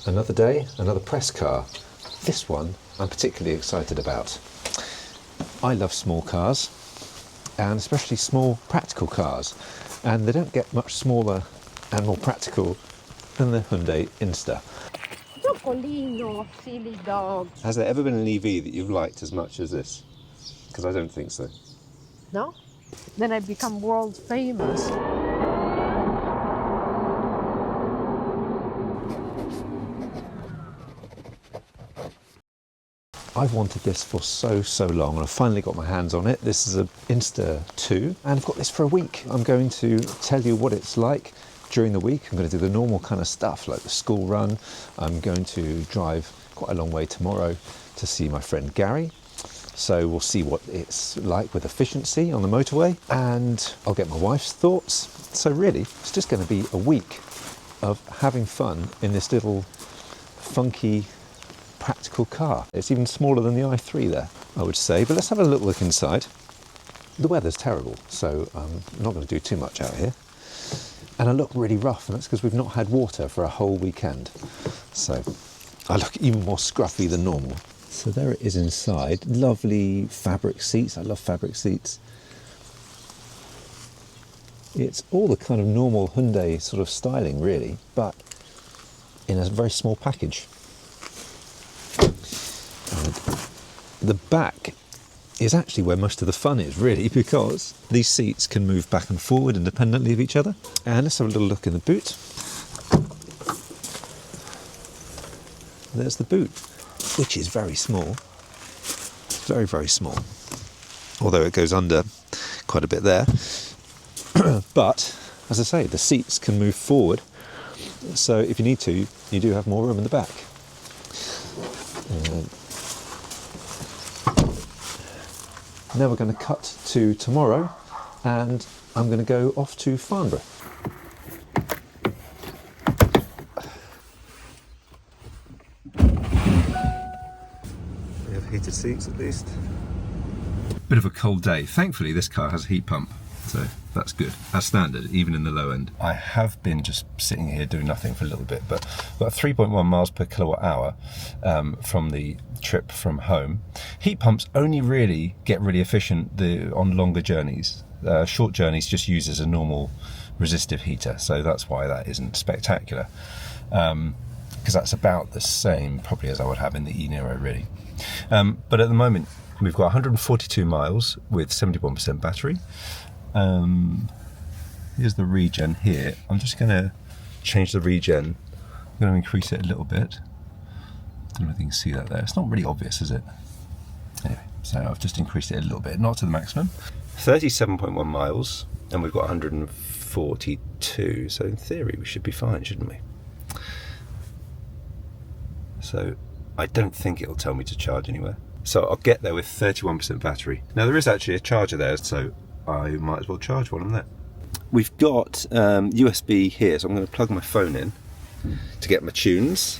Another day, another press car. This one I'm particularly excited about. I love small cars, and especially small practical cars, and they don't get much smaller and more practical than the Hyundai INSTER. Topolino, silly dog. Has there ever been an EV that you've liked as much as this? Because I don't think so. No? Then I become world famous. I've wanted this for so long, and I finally got my hands on it. This is an INSTER 2, and I've got this for a week. I'm going to tell you what it's like during the week. I'm going to do the normal kind of stuff like the school run. I'm going to drive quite a long way tomorrow to see my friend Gary. So we'll see what it's like with efficiency on the motorway, and I'll get my wife's thoughts. So really, it's just going to be a week of having fun in this little funky practical car. It's even smaller than the i3 there, I would say. But let's have a little look inside. The weather's terrible, so I'm not going to do too much out here. And I look really rough, and that's because we've not had water for a whole weekend. So I look even more scruffy than normal. So there it is inside. Lovely fabric seats. I love fabric seats. It's all the kind of normal Hyundai sort of styling, really, but in a very small package. And the back is actually where most of the fun is, really, because these seats can move back and forward independently of each other. And let's have a little look in the boot. There's the boot, which is very small. Very, very small. Although it goes under quite a bit there. But, as I say, the seats can move forward. So if you need to, you do have more room in the back. Now we're going to cut to tomorrow, and I'm going to go off to Farnborough. We have heated seats at least. Bit of a cold day. Thankfully this car has a heat pump, so that's good. As standard, even in the low end. I have been just sitting here doing nothing for a little bit, but I've got 3.1 miles per kilowatt hour from the trip from home. Heat pumps only really get really efficient on longer journeys. Short journeys just uses a normal resistive heater, so that's why that isn't spectacular. Because that's about the same probably as I would have in the e-Niro, really. But at the moment we've got 142 miles with 71% battery. Here's the regen here. I'm just going to change the regen. I'm going to increase it a little bit. I don't know if you can see that there. It's not really obvious, is it? Anyway, so I've just increased it a little bit, not to the maximum. 37.1 miles, and we've got 142. So in theory, we should be fine, shouldn't we? So I don't think it'll tell me to charge anywhere. So I'll get there with 31% battery. Now there is actually a charger there, so I might as well charge while I'm there. We've got USB here, so I'm going to plug my phone in to get my tunes.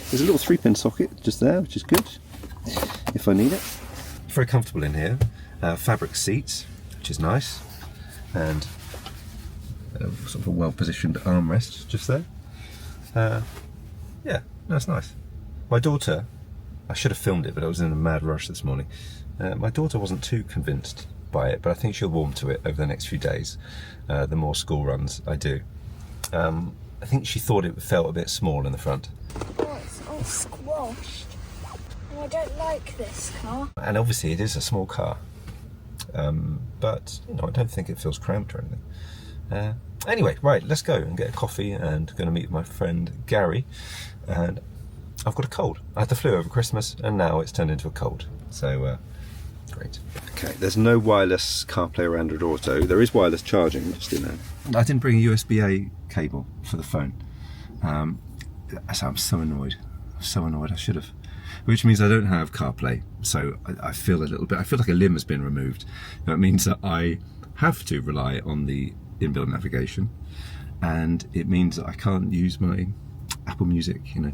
There's a little 3-pin socket just there, which is good if I need it. Very comfortable in here. Fabric seats, which is nice, and sort of a well-positioned armrest just there. Yeah, that's nice. My daughter, I should have filmed it, but I was in a mad rush this morning. My daughter wasn't too convinced by it, but I think she'll warm to it over the next few days, the more school runs I do. I think she thought it felt a bit small in the front. Oh, it's all squashed. Oh, I don't like this car. And obviously it is a small car, but you know, I don't think it feels cramped or anything. Anyway, right, let's go and get a coffee, and going to meet my friend Gary. And I've got a cold. I had the flu over Christmas, and now it's turned into a cold. So, great. Okay, there's no wireless CarPlay or Android Auto. There is wireless charging, just in there. I didn't bring a USB-A cable for the phone. So I'm so annoyed. I'm so annoyed. I should have. Which means I don't have CarPlay. So I feel a little bit. I feel like a limb has been removed. That means that I have to rely on the inbuilt navigation, and it means that I can't use my Apple Music, you know,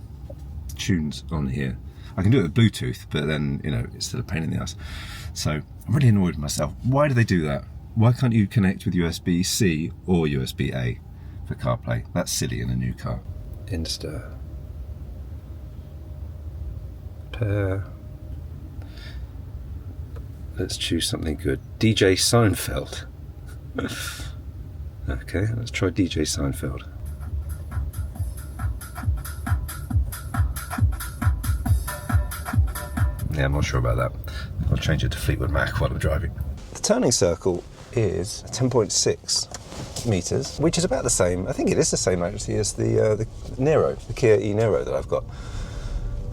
tunes on here. I can do it with Bluetooth, but then, you know, it's still a pain in the ass. So I'm really annoyed with myself. Why do they do that? Why can't you connect with USB-C or USB-A for CarPlay? That's silly in a new car. INSTER. Pair. Let's choose something good. DJ Seinfeld. Okay, let's try DJ Seinfeld. Yeah, I'm not sure about that. I'll change it to Fleetwood Mac while I'm driving. The turning circle is 10.6 meters, which is about the same. I think it is the same actually as the Nero, the Kia e-Nero that I've got,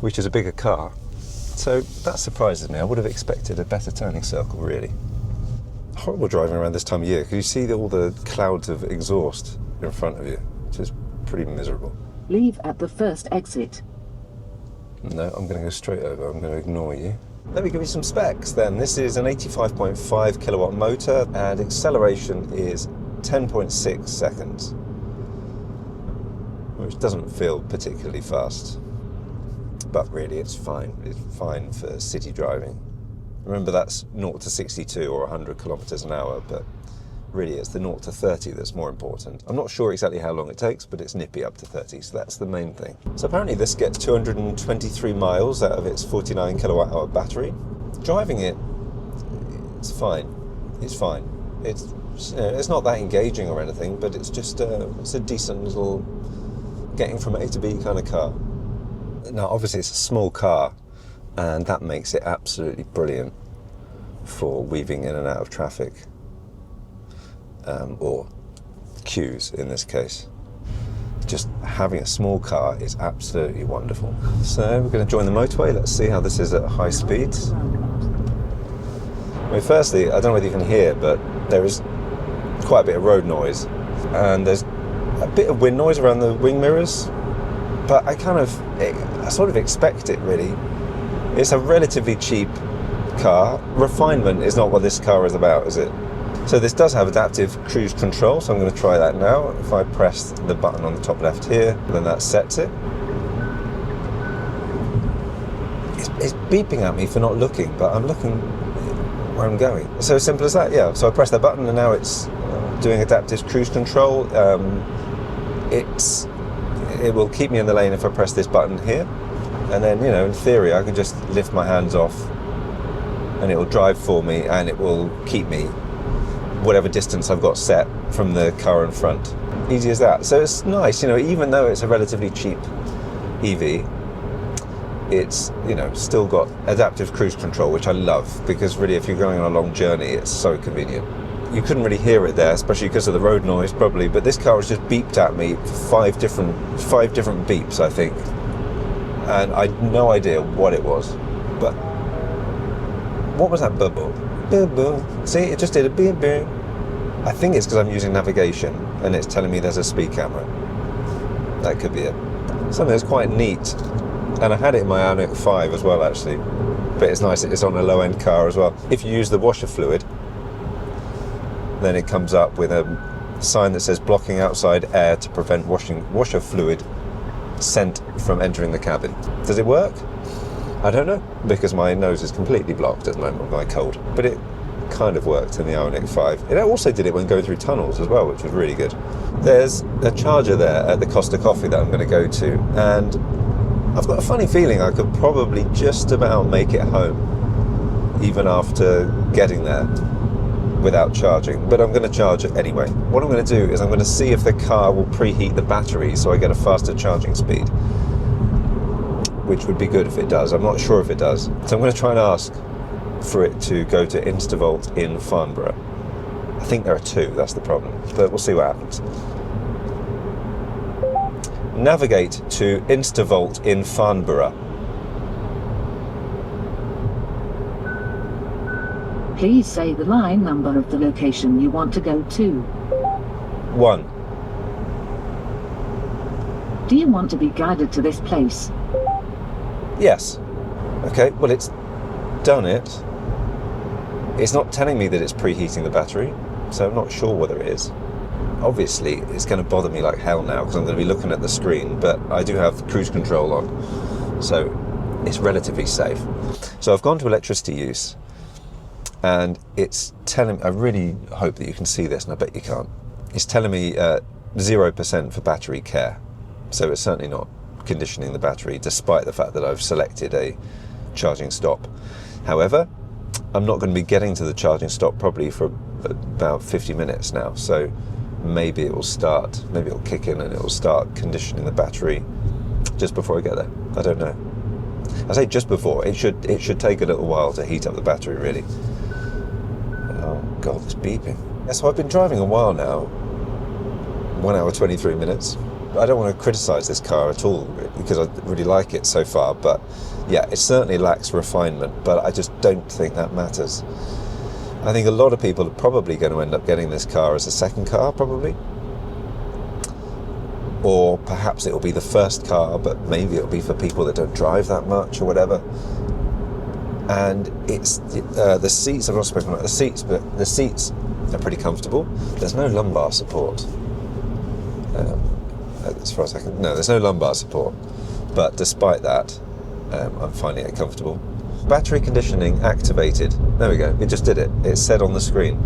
which is a bigger car. So that surprises me. I would have expected a better turning circle, really. Horrible driving around this time of year because you see all the clouds of exhaust in front of you, which is pretty miserable. Leave at the first exit. No, I'm going to go straight over. I'm going to ignore you. Let me give you some specs then. This is an 85.5 kilowatt motor and acceleration is 10.6 seconds, which doesn't feel particularly fast, but really it's fine. It's fine for city driving. Remember, that's 0 to 62 or 100 kilometers an hour, but really it's the 0 to 30 that's more important. I'm not sure exactly how long it takes, but it's nippy up to 30, so that's the main thing. So apparently this gets 223 miles out of its 49 kilowatt hour battery. Driving it, it's fine. It's fine. It's, you know, it's not that engaging or anything, but it's just it's a decent little getting from A to B kind of car. Now obviously it's a small car, and that makes it absolutely brilliant for weaving in and out of traffic. Or queues in this case. Just having a small car is absolutely wonderful. So we're going to join the motorway. Let's see how this is at high speeds. I mean, firstly, I don't know whether you can hear, but there is quite a bit of road noise, and there's a bit of wind noise around the wing mirrors, but I sort of expect it, really. It's a relatively cheap car. Refinement is not what this car is about, is it? So this does have adaptive cruise control, so I'm going to try that now. If I press the button on the top left here, then that sets it. It's beeping at me for not looking, but I'm looking where I'm going. So simple as that, yeah. So I press that button and now it's doing adaptive cruise control. It will keep me in the lane if I press this button here. And then, you know, in theory, I can just lift my hands off and it will drive for me and it will keep me whatever distance I've got set from the car in front. Easy as that. So it's nice, you know, even though it's a relatively cheap EV, it's, you know, still got adaptive cruise control, which I love, because really if you're going on a long journey, it's so convenient. You couldn't really hear it there, especially because of the road noise probably, but this car has just beeped at me five different beeps, I think. And I had no idea what it was. But what was that bubble? See, it just did a beep beep. I think it's because I'm using navigation and it's telling me there's a speed camera. That could be it. Something that's quite neat. And I had it in my Ioniq 5 as well, actually. But it's nice, it's on a low-end car as well. If you use the washer fluid, then it comes up with a sign that says blocking outside air to prevent washer fluid scent from entering the cabin. Does it work? I don't know, because my nose is completely blocked at the moment by cold. But it kind of worked in the Ioniq 5. It also did it when going through tunnels as well, which was really good. There's a charger there at the Costa Coffee that I'm going to go to, and I've got a funny feeling I could probably just about make it home, even after getting there, without charging. But I'm going to charge it anyway. What I'm going to do is I'm going to see if the car will preheat the battery so I get a faster charging speed, which would be good if it does. I'm not sure if it does. So I'm going to try and ask for it to go to Instavolt in Farnborough. I think there are two, that's the problem. But we'll see what happens. Navigate to Instavolt in Farnborough. Please say the line number of the location you want to go to. 1. Do you want to be guided to this place? Yes. Okay, well it's done it. It's not telling me that it's preheating the battery, so I'm not sure whether it is. Obviously, it's going to bother me like hell now because I'm going to be looking at the screen, but I do have cruise control on, so it's relatively safe. So I've gone to electricity use, and it's telling me, I really hope that you can see this, and I bet you can't. It's telling me 0% for battery care, so it's certainly not conditioning the battery, despite the fact that I've selected a charging stop. However, I'm not going to be getting to the charging stop probably for about 50 minutes now, so maybe it will start, maybe it'll kick in and it will start conditioning the battery just before I get there. I don't know. I say just before. It should take a little while to heat up the battery, really. Oh God, it's beeping. Yeah, so I've been driving a while now. 1 hour 23 minutes. I don't want to criticise this car at all because I really like it so far, but yeah, it certainly lacks refinement, but I just don't think that matters. I think a lot of people are probably going to end up getting this car as a second car, probably. Or perhaps it'll be the first car, but maybe it'll be for people that don't drive that much or whatever. And it's the seats, I've not spoken about the seats, but the seats are pretty comfortable. There's no lumbar support. As far as I can, no, there's no lumbar support. But despite that, I'm finding it comfortable. Battery conditioning activated. There we go, it just did it. It said on the screen,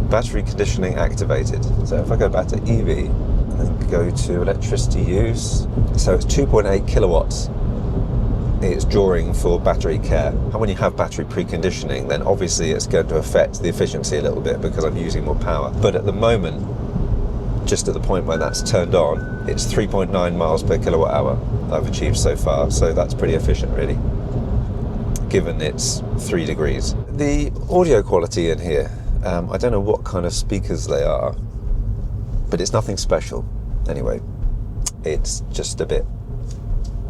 battery conditioning activated. So if I go back to EV, and then go to electricity use, so it's 2.8 kilowatts it's drawing for battery care. And when you have battery preconditioning, then obviously it's going to affect the efficiency a little bit because I'm using more power. But at the moment, just at the point where that's turned on, it's 3.9 miles per kilowatt hour I've achieved so far, so that's pretty efficient really, given it's 3 degrees. The audio quality in here, I don't know what kind of speakers they are, but it's nothing special anyway. It's just a bit,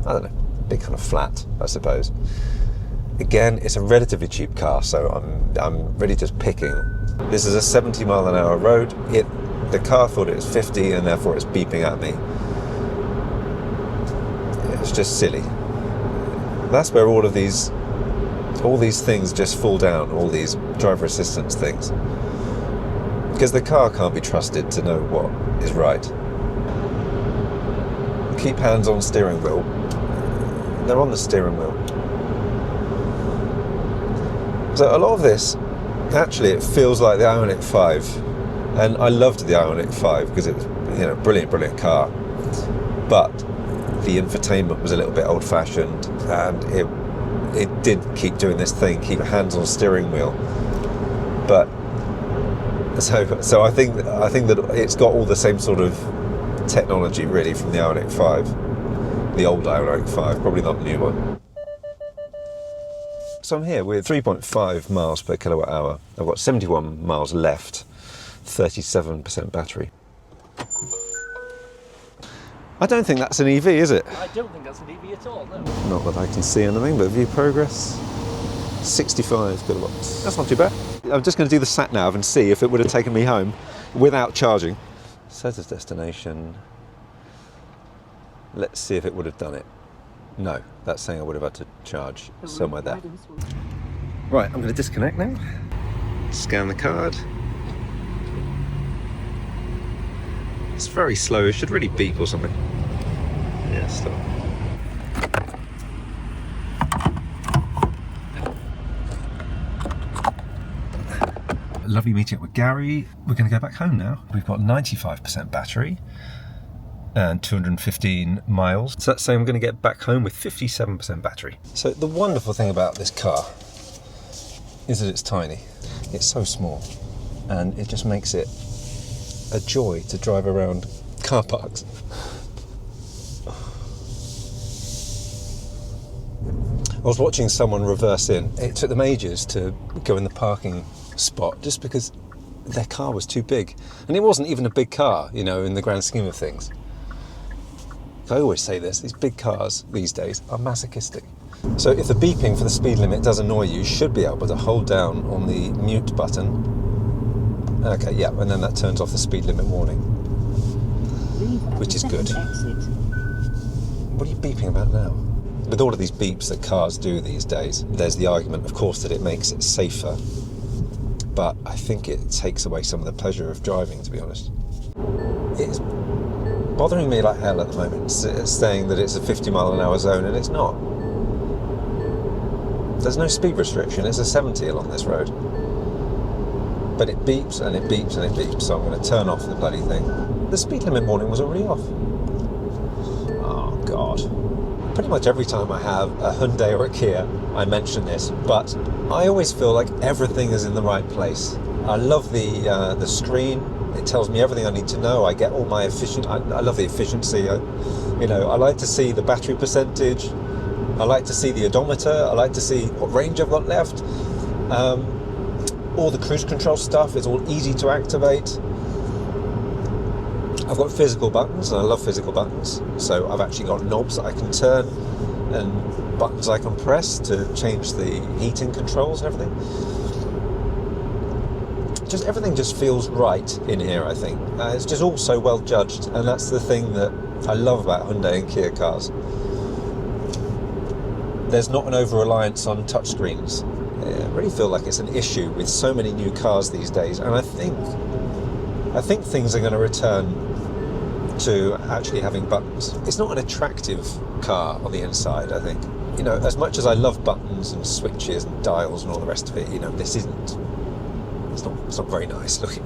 I don't know, a bit kind of flat, I suppose. Again, it's a relatively cheap car, so I'm really just picking. This is a 70 mile an hour road. The car thought it was 50 and therefore it's beeping at me. It's just silly. That's where all these things just fall down, all these driver assistance things. Because the car can't be trusted to know what is right. Keep hands on steering wheel. They're on the steering wheel. So a lot of this, actually it feels like the Ioniq 5. And I loved the Ioniq 5 because it was, brilliant car. But the infotainment was a little bit old-fashioned, and it did keep doing this thing, keep hands on steering wheel. But so I think that it's got all the same sort of technology really from the Ioniq 5, the old Ioniq 5, probably not the new one. So I'm here with 3.5 miles per kilowatt hour. I've got 71 miles left, 37% battery. I don't think that's an EV, is it? I don't think that's an EV at all, no. Not that I can see anything, but view progress, 65 kilowatts. That's not too bad. I'm just going to do the sat nav and see if it would have taken me home without charging. Says as destination. Let's see if it would have done it. No, that's saying I would have had to charge somewhere there. Right, I'm going to disconnect now. Scan the card. It's very slow, it should really beep or something. Yeah, stop. Lovely meeting up with Gary. We're going to go back home now. We've got 95% battery and 215 miles. So that's saying we're going to get back home with 57% battery. So the wonderful thing about this car is that it's tiny. It's so small, and it just makes it a joy to drive around car parks. I was watching someone reverse in. It took them ages to go in the parking spot just because their car was too big. And it wasn't even a big car, in the grand scheme of things. I always say this, these big cars these days are masochistic. So if the beeping for the speed limit does annoy you, you should be able to hold down on the mute button. Okay, yeah, and then that turns off the speed limit warning, which is good. What are you beeping about now? With all of these beeps that cars do these days, there's the argument, of course, that it makes it safer, but I think it takes away some of the pleasure of driving, to be honest. It's bothering me like hell at the moment. It's saying that it's a 50 mile an hour zone, and it's not. There's no speed restriction, it's a 70 along this road. But it beeps and it beeps and it beeps, so I'm going to turn off the bloody thing. The speed limit warning was already off. Oh, God. pretty much every time I have a Hyundai or a Kia, I mention this, but I always feel like everything is in the right place. I love the screen. It tells me everything I need to know. I get all my I love the efficiency. I like to see the battery percentage. I like to see the odometer. I like to see what range I've got left. All the cruise control stuff is all easy to activate. I've got physical buttons, and I love physical buttons. So I've actually got knobs that I can turn and buttons I can press to change the heating controls and everything. Just everything just feels right in here, I think. It's just all so well judged, and that's the thing that I love about Hyundai and Kia cars. There's not an over-reliance on touchscreens. I really feel like it's an issue with so many new cars these days, and I think things are going to return to actually having buttons. It's not an attractive car on the inside, I think. As much as I love buttons and switches and dials and all the rest of it, this isn't. It's not very nice looking,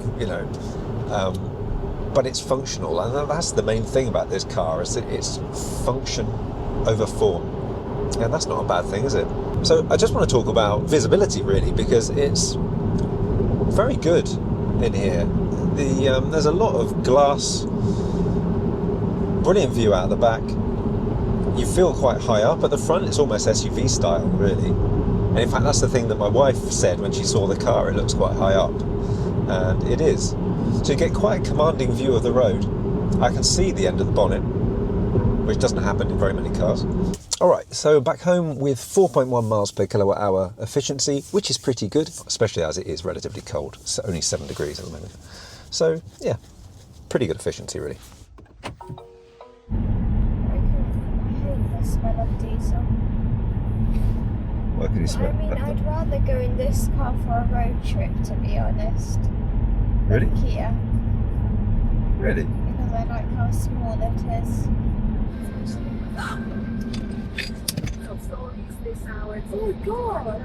but it's functional, and that's the main thing about this car, is that it's function over form, and that's not a bad thing, is it? So I just want to talk about visibility, really, because it's very good in here. There's a lot of glass, brilliant view out the back. You feel quite high up at the front. It's almost SUV style, really. And in fact, that's the thing that my wife said when she saw the car. It looks quite high up, and it is. So you get quite a commanding view of the road. I can see the end of the bonnet, which doesn't happen in very many cars. All right, so back home with 4.1 miles per kilowatt hour efficiency, which is pretty good, especially as it is relatively cold. It's only 7 degrees at the moment. So yeah, pretty good efficiency, really. I hate the smell of diesel. Why could you smell I'd rather go in this car for a road trip, to be honest. Really? Than Kia. Really? Because I like how small it is. Oh God!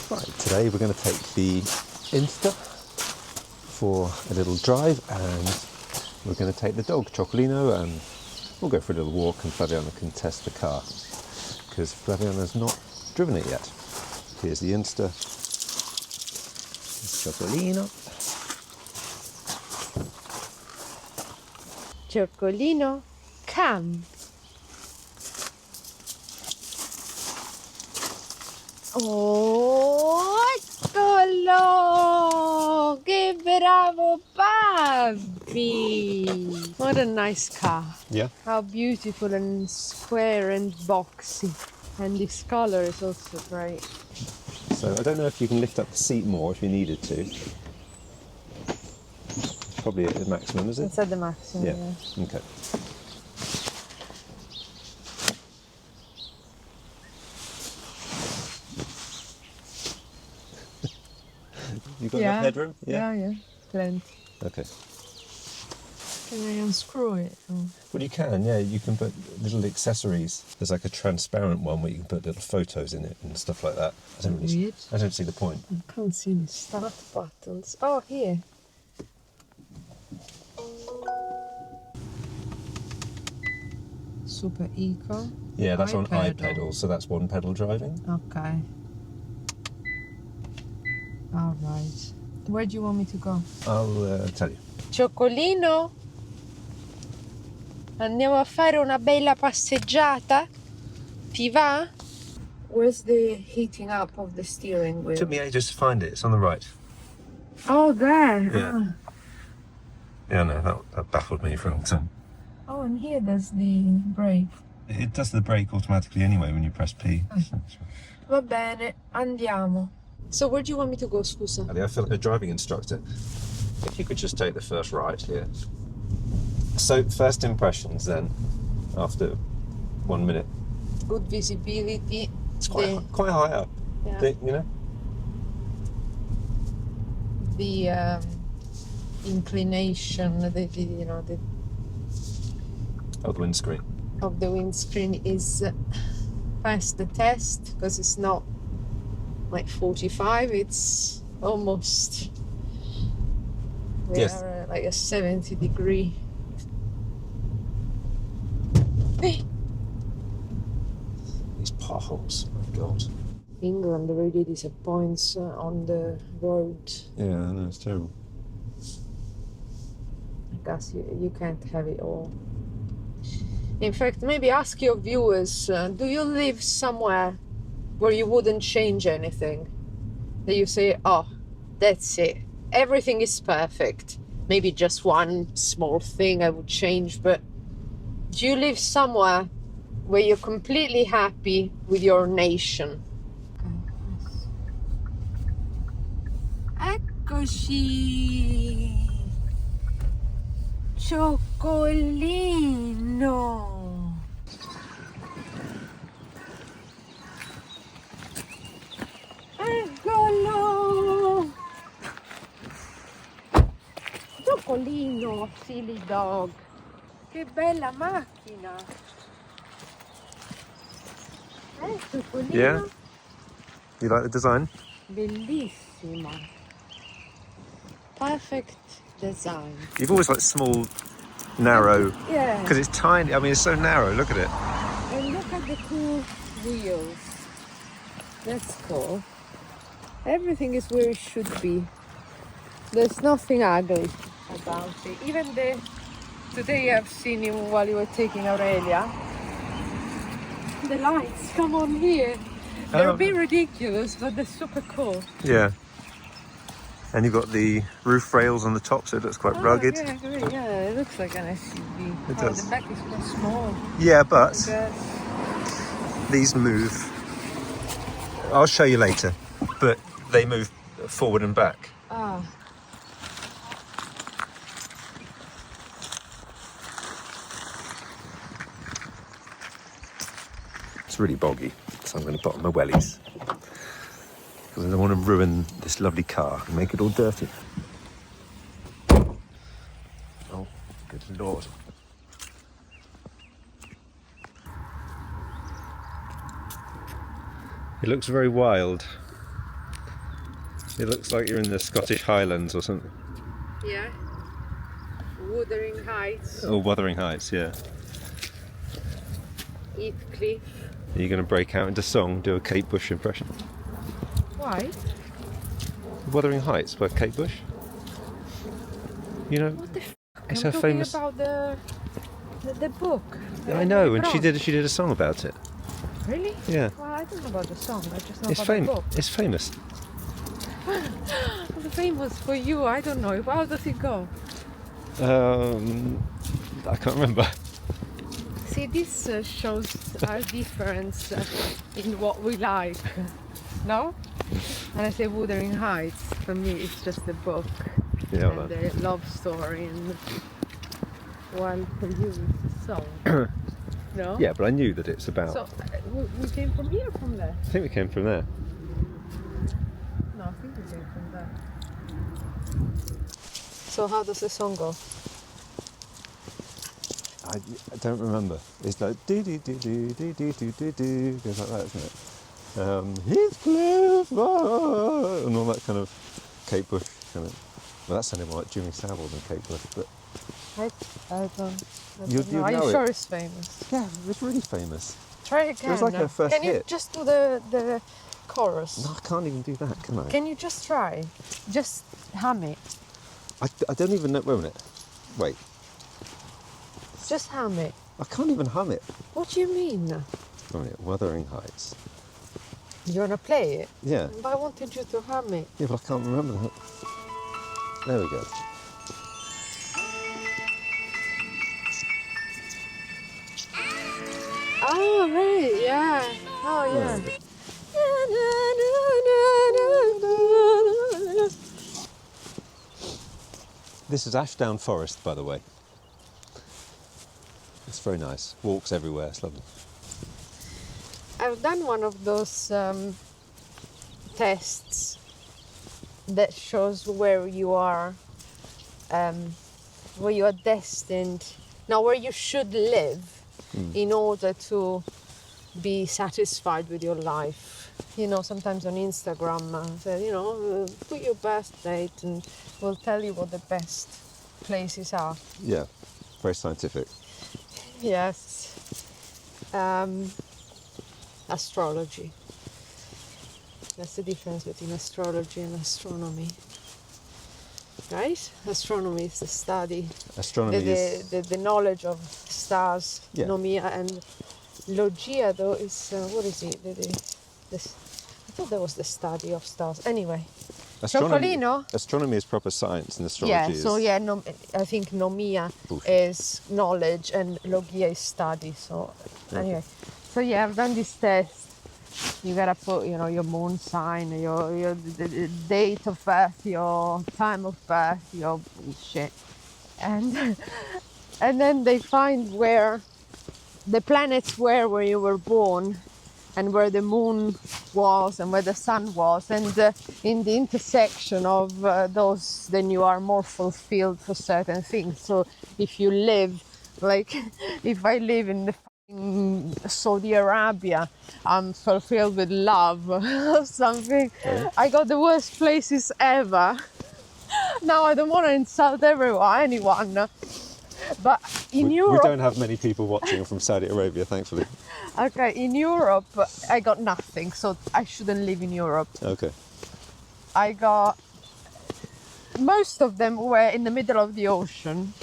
Right, today we're going to take the Inster for a little drive, and we're going to take the dog, Chocolino, and we'll go for a little walk, and Flaviana can test the car, because Flaviana's not driven it yet. Here's the Inster. Chocolino. Chocolino, come. Oh, eccolo! Che bravo papi! What a nice car. Yeah. How beautiful and square and boxy. And this color is also great. So I don't know if you can lift up the seat more if you needed to. It's probably at the maximum, is it? It's at the maximum, yeah. Okay. You got enough headroom? Yeah, plenty. Okay. Can I unscrew it? Oh. Well, you can, yeah. You can put little accessories. There's like a transparent one where you can put little photos in it and stuff like that. I don't see the point. I can't see the start buttons. Oh, here. Super Eco. Yeah, that's on iPedal. iPedal, so that's one pedal driving. Okay. All right. Where do you want me to go? I'll tell you. Cioccolino? Andiamo a fare una bella passeggiata? Ti va? Where's the heating up of the steering wheel? It took me ages to find it. It's on the right. Oh, there. Yeah. Yeah, no, that baffled me for a long time. Oh, and here there's the brake. It does the brake automatically anyway when you press P. Va bene, andiamo. So where do you want me to go, scusa? I feel like a driving instructor. If you could just take the first right here. So, first impressions then, after 1 minute. Good visibility. It's quite high up, Yeah. you know? The inclination, the Of the windscreen. of the windscreen is past the test, because it's not like 45, it's almost we Yes. are like a 70 degree. these potholes. Oh my God. England really disappoints on the road. Yeah, I know, it's terrible. I guess you can't have it all. In fact, maybe ask your viewers, do you live somewhere where you wouldn't change anything? That you say, oh, that's it. Everything is perfect. Maybe just one small thing I would change, but do you live somewhere where you're completely happy with your nation? Eccoci! Cioccolino! Eccolo! Cioccolino, silly dog! Che bella macchina! Cioccolino! Yeah? You like the design? Bellissima! Perfect design. You've always liked small, narrow, Yeah. because it's tiny. I mean, it's so narrow. Look at it. And look at the cool wheels. That's cool. Everything is where it should be. There's nothing ugly about it. Even today I've seen you while you were taking Aurelia. The lights come on here. They're a bit ridiculous, but they're super cool. Yeah. And you've got the roof rails on the top, so it looks quite rugged. Yeah, great. Yeah, it looks like an SUV. It does. The back is quite small. Yeah, but I guess. these move. I'll show you later, but they move forward and back. Ah. It's really boggy, so I'm going to put on my wellies. Because I don't want to ruin this lovely car and make it all dirty. Oh, good Lord. It looks very wild. It looks like you're in the Scottish Highlands or something. Yeah. Wuthering Heights, Or Wuthering Heights, yeah. Heathcliff. Are you going to break out into song, do a Kate Bush impression? Why? Wuthering Heights by Kate Bush. You know, What the f***? it's I'm her talking famous. about the book. I know, and she Brown. did a song about it. Really? Yeah, Well, I don't know about the song. I just know it's about the famous. book. It's famous. It's famous for you. I don't know. How does it go? I can't remember. See, this shows our difference in what we like. No? And I say Wuthering Heights. For me, it's just the book Yeah, and the love story. And while for you, it's a song. No? yeah, but I knew that it's about. So we came from here or from there? I think we came from there. No, I think we came from there. So how does the song go? I don't remember. It's like do do do do do do do do do. Goes like that, isn't it? Heathcliff, oh, and all that kind of Kate Bush kind of. Well, that sounded more like Jimmy Savile than Kate Bush, but I don't You know. Are know you it. sure it's famous? yeah, it's really famous. Try again. It was like her first Can you hit. just do the chorus? No, I can't even do that, can I? Can you just try? Just hum it. I don't even know. Wait a minute. Wait, Just hum it. I can't even hum it. What do you mean? Wait a minute. Wuthering Heights. You wanna play it? Yeah, But I wanted you to hum it. yeah, but I can't remember that. There we go. Oh right, yeah. Oh yeah. Right. This is Ashdown Forest, by the way. It's very nice. Walks everywhere. It's lovely. I've done one of those tests that shows where you are destined, now where you should live in order to be satisfied with your life. You know, sometimes on Instagram, say, put your birth date and we'll tell you what the best places are. Yeah, very scientific. Yes. astrology. That's the difference between astrology and astronomy. Right? Astronomy is the study, Astronomy is... the knowledge of stars, Yeah. nomia, and logia though is what is it? I thought that was the study of stars. Anyway, Cioccolino? Astronomy is proper science, and astrology Yeah. is... So yeah, I think nomia bullshit. is knowledge and logia is study. So anyway, so yeah, I've done this test. You gotta put, your moon sign, your the date of birth, your time of birth, your shit, and then they find where the planets were where you were born, and where the moon was and where the sun was, and in the intersection of those, then you are more fulfilled for certain things. So if you live, like, if I live in Saudi Arabia, I'm fulfilled with love or something. Okay. I got the worst places ever. Now I don't want to insult anyone, but in Europe... We don't have many people watching from Saudi Arabia, thankfully. Okay, in Europe I got nothing, so I shouldn't live in Europe. Okay. I got... Most of them were in the middle of the ocean,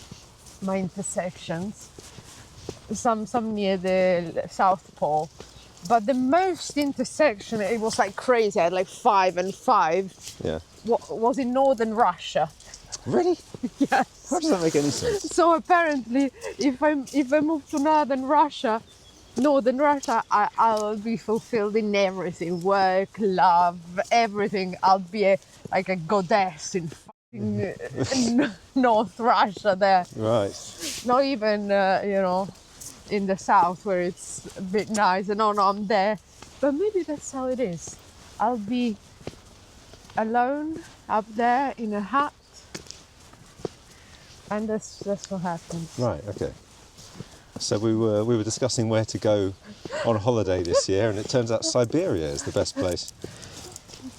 my intersections. Some near the South Pole, but the most intersection, it was like crazy. I had like 5 and 5. Yeah. Was in northern Russia. Really? Yes. How does that make any sense? So apparently, if I move to northern Russia, I'll be fulfilled in everything: work, love, everything. I'll be like a goddess in North Russia there. Right. Not even, in the south where it's a bit nice. And no, I'm there. But maybe that's how it is. I'll be alone up there in a hut. And that's what happens. Right, okay. So we were discussing where to go on holiday this year, and it turns out Siberia is the best place.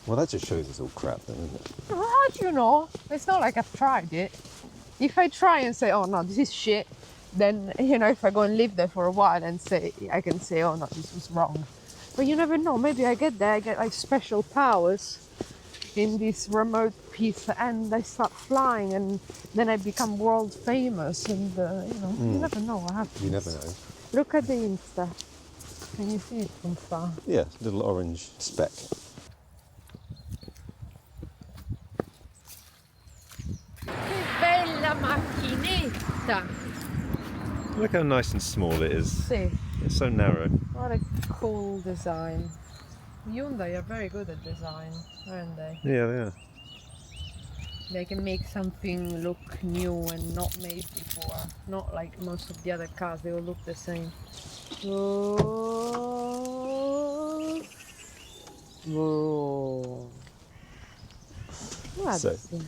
Well, that just shows it's all crap, doesn't it? How do you know? It's not like I've tried it. If I try and say, oh no, this is shit, then, if I go and live there for a while and I can say, oh no, this was wrong. But you never know. Maybe I get there, I get like special powers in this remote piece, and I start flying, and then I become world famous, and you never know what happens. You never know. Look at the Insta. Can you see it from far? Yeah, little orange speck. Bella macchinetta! Look how nice and small it is. See, It's so narrow. what a cool design. Hyundai are very good at design, aren't they? Yeah, they are. They can make something look new and not made before. Not like most of the other cars, they all look the same. Whoa. Whoa. What are So- these things?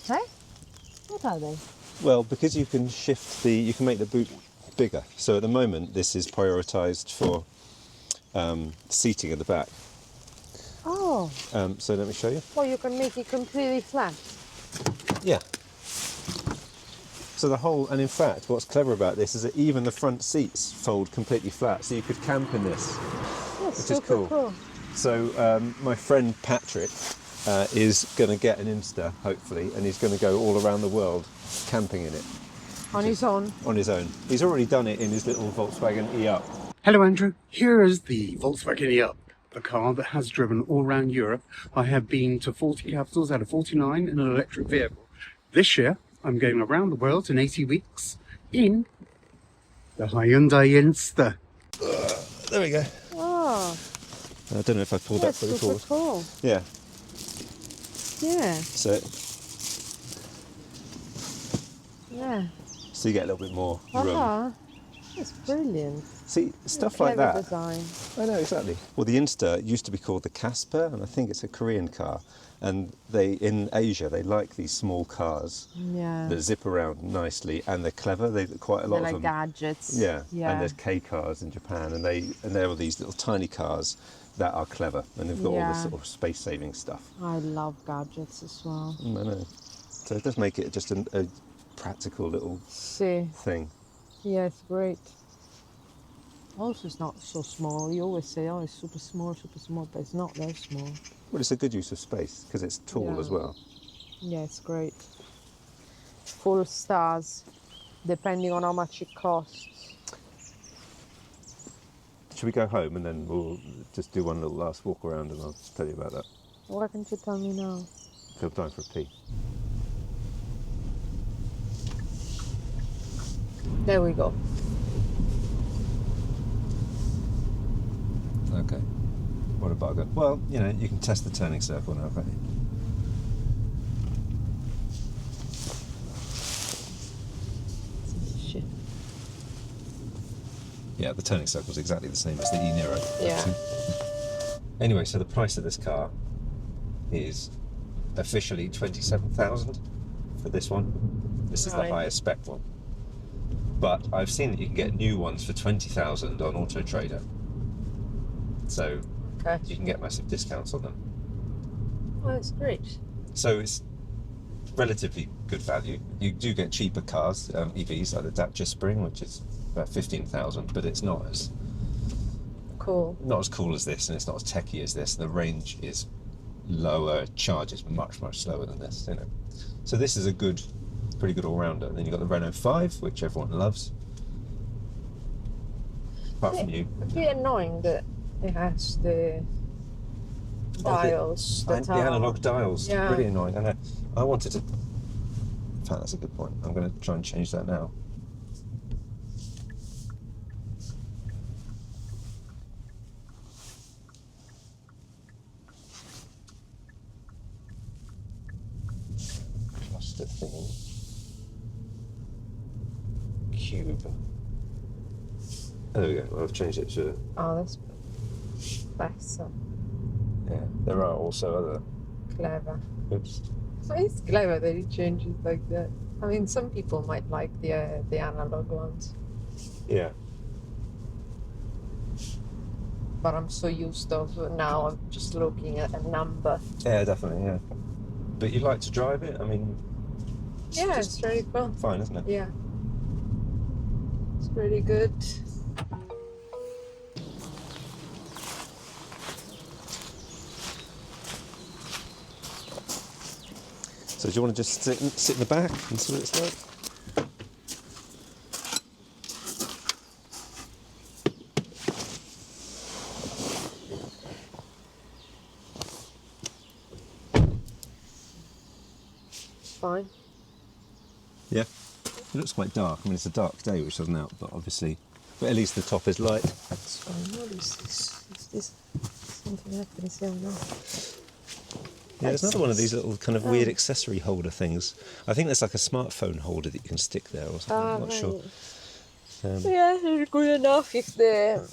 Hey? What are they? Well, because you can you can make the boot bigger. So at the moment, this is prioritised for seating at the back. Oh, So let me show you. well, you can make it completely flat. Yeah. So the whole, and in fact, what's clever about this is that even the front seats fold completely flat, so you could camp in this. That's Which is super cool. So my friend Patrick is going to get an Insta, hopefully, and he's going to go all around the world camping in it. On his own. On his own. He's already done it in his little Volkswagen E-Up. Hello Andrew, here is the Volkswagen E-Up, a car that has driven all around Europe. I have been to 40 capitals out of 49 in an electric vehicle. This year, I'm going around the world in 80 weeks in the Hyundai INSTER. There we go. Oh, I don't know if I pulled that's that pretty super forward. cool. Yeah. Yeah, So you get a little bit more room. uh-huh. That's brilliant. See, stuff like Clever that. design. I know, exactly. Well, the Insta used to be called the Casper, and I think it's a Korean car. And in Asia, they like these small cars Yeah. that zip around nicely, and they're clever. They quite a lot They're of like them. gadgets. Yeah. Yeah. And there's K cars in Japan, and they're all these little tiny cars that are clever, and they've got all this Yeah. sort of space-saving stuff. I love gadgets as well. I know. So it does make it just a practical little See, thing. yeah, it's great. Also, it's not so small. You always say, oh, it's super small, but it's not that small. Well, it's a good use of space because it's tall Yeah. as well. Yeah, it's great. Full stars, depending on how much it costs. Should we go home and then we'll just do one little last walk around and I'll tell you about that? Why can't you tell me now? Till time for a pee. There we go. Okay. What a bugger. Well, you know, you can test the turning circle now, can't you? Shit. Yeah, the turning circle is exactly the same as the E-Niro. Yeah. Anyway, so the price of this car is officially 27,000 for this one. This is the Right. highest spec one. But I've seen that you can get new ones for 20,000 on Auto Trader. So Okay. you can get massive discounts on them. Well, that's great. So it's relatively good value. You do get cheaper cars, EVs, like the Dacia Spring, which is about 15,000, but it's not as Cool. cool as this, and it's not as techy as this. The range is lower, charges much slower than this, you know. So this is a pretty good all-rounder. Then you've got the Renault 5, which everyone loves, apart from you. It'd be annoying that it has the dials. The analog dials, Yeah. pretty annoying. And I wanted to. In fact, that's a good point. I'm going to try and change that now. Cluster theme. Cube. There we go. Well, I've changed it to. Oh, that's better. Yeah. There are also other. Clever. Oops. So it's clever that it changes like that. I mean, some people might like the analog ones, Yeah. but I'm so used to now. I'm just looking at a number. Yeah, definitely. Yeah. But you like to drive it? I mean. Yeah, it's very cool. Fine, isn't it? Yeah, it's pretty good. So do you want to just sit in the back and see what it's like? Fine. Yeah. It looks quite dark. I mean, it's a dark day, which doesn't help, but obviously, at least the top is light. What's going on? Is this something happens here now? Yeah, there's another one of these little kind of weird accessory holder things. I think there's like a smartphone holder that you can stick there or something. I'm not sure. Yeah, it's good enough if the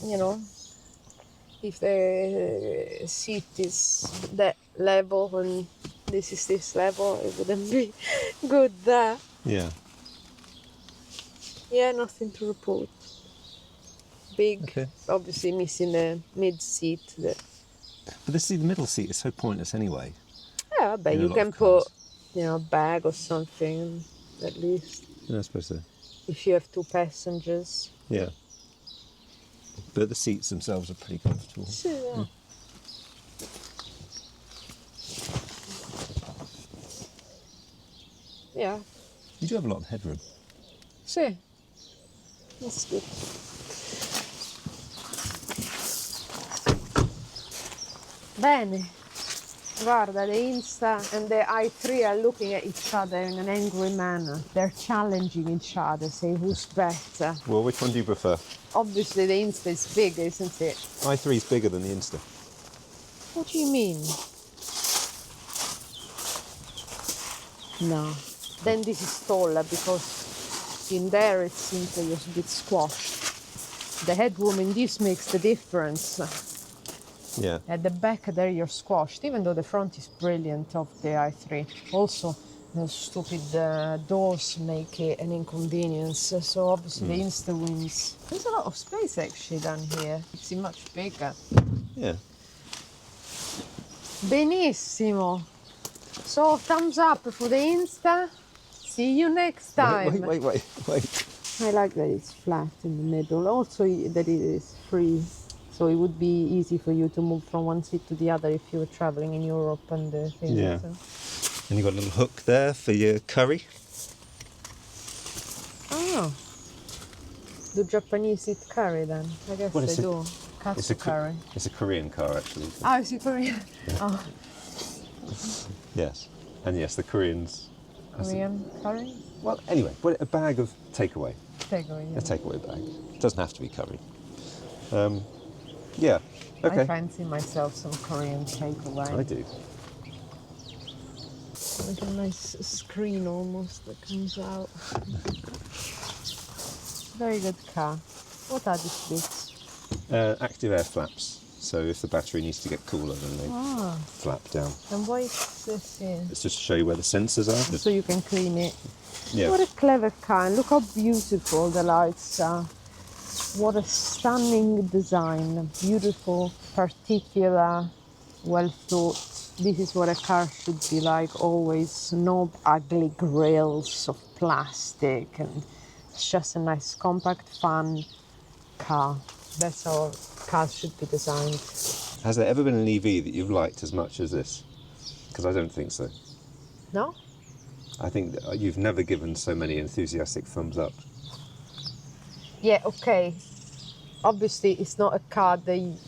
seat is that level and this is this level. It wouldn't be good there. Yeah. Yeah, nothing to report. Big, Okay. obviously missing the mid seat. But the middle seat is so pointless anyway. Yeah, but In a you lot can of put, cars. a bag or something at least Yeah, I suppose so. if you have two passengers. Yeah. But the seats themselves are pretty comfortable. So, yeah, You do have a lot of headroom. sì, that's good. Bene, guarda, the Insta and the i3 are looking at each other in an angry manner. They're challenging each other, say who's better. Well, which one do you prefer? Obviously the Insta is big, isn't it? i3 is bigger than the Insta. What do you mean? No. Then this is taller because in there it seems like it's a bit squashed. The headroom in this makes the difference. Yeah. At the back there you're squashed, even though the front is brilliant of the i3. Also, the stupid doors make it an inconvenience, so obviously the Insta wins. There's a lot of space actually down here. It's much bigger. Yeah. Benissimo. So thumbs up for the Insta. See you next time. Wait. I like that it's flat in the middle. Also that it is free. So it would be easy for you to move from one seat to the other if you were traveling in Europe and things. Yeah. So. And you've got a little hook there for your curry. Oh. Do Japanese eat curry then? I guess What is they it? do. Katsu curry. It's a Korean car, actually. Oh, is it Korean? Oh, Yes. And yes, the Koreans... Korean curry? Well, anyway, a bag of takeaway. Takeaway, yeah. A takeaway bag. It doesn't have to be curry. Yeah, okay. I fancy myself some Korean takeaway. I do. Like a nice screen almost that comes out. Very good car. What are these bits? Active air flaps. So if the battery needs to get cooler, then they flap down. And what is this here? It's just to show you where the sensors are. So you can clean it. Yeah. What a clever car. And look how beautiful the lights are. What a stunning design. Beautiful, particular, well thought. This is what a car should be like always. No ugly grills of plastic. And it's just a nice, compact, fun car. That's how cars should be designed. Has there ever been an EV that you've liked as much as this? Because I don't think so. No? I think that you've never given so many enthusiastic thumbs up. Yeah, okay. Obviously, it's not a car that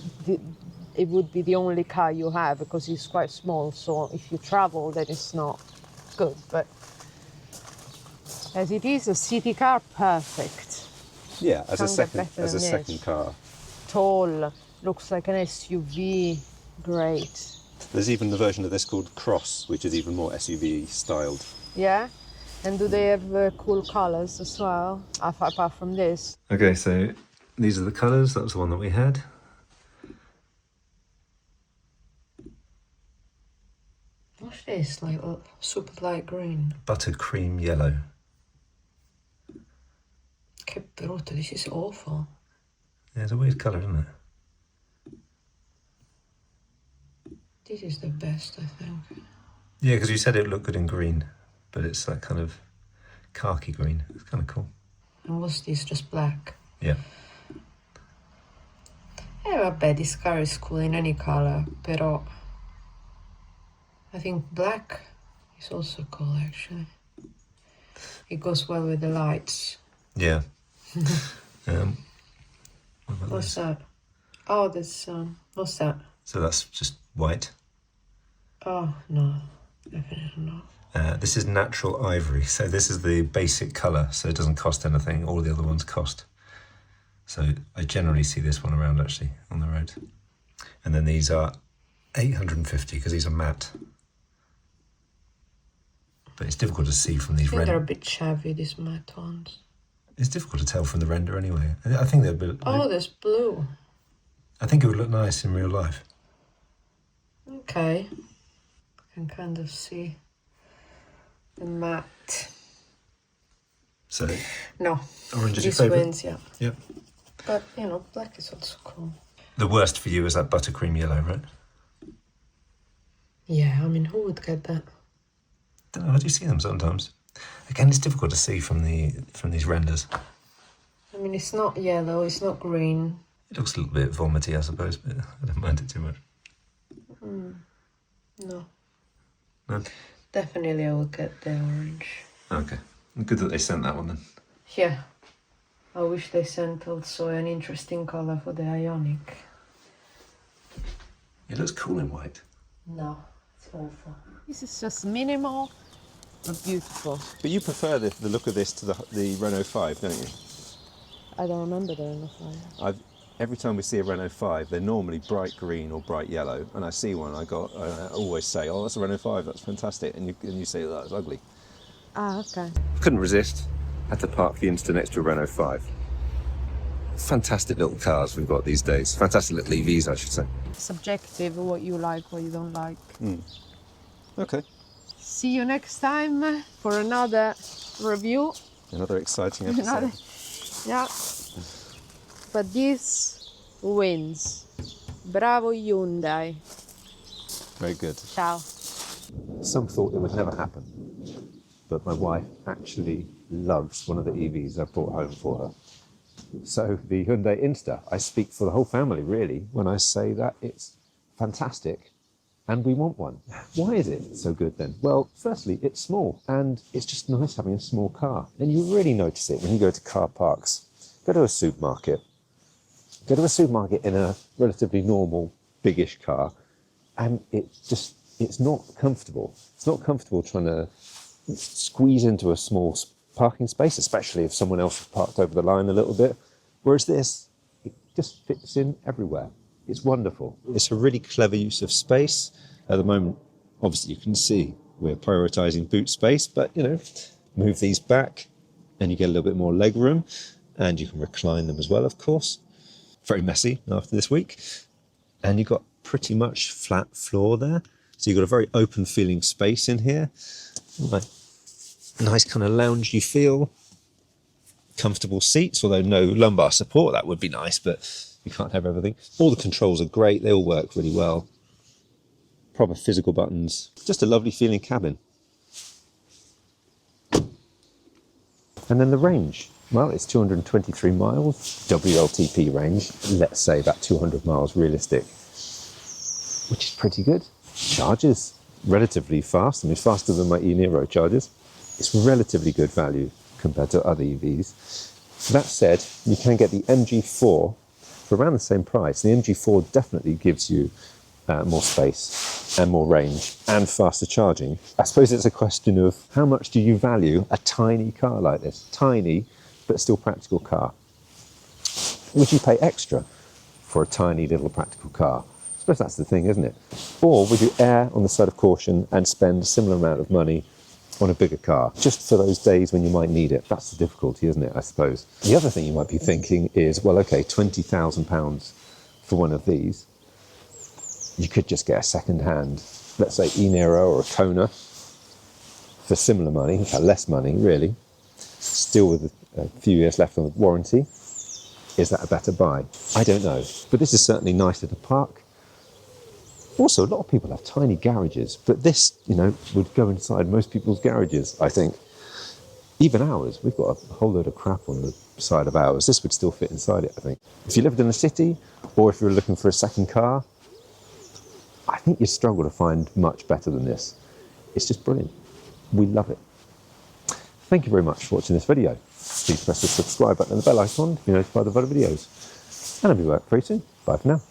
it would be the only car you have because it's quite small. So if you travel, then it's not good. But as it is a city car, perfect. Yeah, as Can't get better a than second this. car. Tall, looks like an SUV. Great. There's even the version of this called Cross, which is even more SUV styled. Yeah? And do they have cool colours as well, apart from this? Okay, so these are the colours. That was the one that we had. What's this? Like super light green. Buttercream yellow. Che brutto, this is awful. Yeah, it's a weird colour, isn't it? This is the best, I think. Yeah, because you said it looked good in green, but it's that kind of khaki green. It's kind of cool. And what's this? Just black? Yeah. Vabbè, this car is cool in any color, però I think black is also cool, actually. It goes well with the lights. Yeah. What's that? Oh, that's, what's that? So that's just white. Oh, no, definitely not. This is natural ivory, so this is the basic colour, so it doesn't cost anything. All the other ones cost. So I generally see this one around, actually, on the road. And then these are 850 because these are matte. But it's difficult to see from these I think they're a renders. bit shabby, these matte ones. It's difficult to tell from the render anyway. I think they're a bit... Oh, there's blue. I think it would look nice in real life. Okay. I can kind of see the matte. So, No, orange is your this favourite? wins, yeah. Yep. But, you know, black is also cool. The worst for you is that buttercream yellow, right? Yeah, I mean, who would get that? Don't know, I do see them sometimes. Again, it's difficult to see from these renders. I mean, it's not yellow, it's not green. It looks a little bit vomity, I suppose, but I don't mind it too much. No. No? Definitely I would get the orange. Okay. Good that they sent that one then. Yeah. I wish they sent also an interesting colour for the Ioniq. It looks cool in white. No, it's awful. This is just minimal, but beautiful. But you prefer the look of this to the Renault 5, don't you? I don't remember the Renault 5. Every time we see a Renault 5, they're normally bright green or bright yellow, and I see one, I always say, oh, that's a Renault 5, that's fantastic, and you say, oh, that's ugly. Ah, okay. Couldn't resist, had to park the Insta next to a Renault 5. Fantastic little cars we've got these days, fantastic little EVs, I should say. Subjective, what you like, what you don't like. Okay. See you next time for another review. Another exciting episode. Another, yeah. But this wins. Bravo Hyundai. Very good. Ciao. Some thought it would never happen, but my wife actually loves one of the EVs I brought home for her. So the Hyundai INSTER, I speak for the whole family really when I say that it's fantastic and we want one. Why is it so good then? Well, firstly, it's small and it's just nice having a small car. And you really notice it when you go to car parks. Go to a supermarket in a relatively normal, biggish car, and it's not comfortable. It's not comfortable trying to squeeze into a small parking space, especially if someone else has parked over the line a little bit. Whereas this, it just fits in everywhere. It's wonderful. It's a really clever use of space. At the moment, obviously you can see we're prioritizing boot space, but move these back and you get a little bit more leg room, and you can recline them as well, of course. Very messy after this week. And you've got pretty much flat floor there. So you've got a very open feeling space in here. Nice kind of loungy feel. Comfortable seats, although no lumbar support, that would be nice, but you can't have everything. All the controls are great, they all work really well. Proper physical buttons. Just a lovely feeling cabin. And then the range. Well, it's 223 miles, WLTP range. Let's say about 200 miles realistic, which is pretty good. Charges relatively fast. I mean, faster than my e-Niro charges. It's relatively good value compared to other EVs. That said, you can get the MG4 for around the same price. The MG4 definitely gives you more space and more range and faster charging. I suppose it's a question of how much do you value a tiny car like this? Tiny, but still practical car. Would you pay extra for a tiny little practical car? I suppose that's the thing, isn't it? Or would you err on the side of caution and spend a similar amount of money on a bigger car, just for those days when you might need it? That's the difficulty, isn't it, I suppose? The other thing you might be thinking is, well, okay, £20,000 for one of these. You could just get a second-hand, let's say e-Niro or a Kona, for similar money, in fact less money really, still with a few years left on the warranty. Is that a better buy? I don't know, but this is certainly nicer to park. Also, a lot of people have tiny garages, but this, would go inside most people's garages, I think. Even ours, we've got a whole load of crap on the side of ours. This would still fit inside it, I think. If you lived in the city, or if you were looking for a second car, I think you'd struggle to find much better than this. It's just brilliant. We love it. Thank you very much for watching this video. Please press the subscribe button and the bell icon to be notified of other videos. And I'll be back very soon. Bye for now.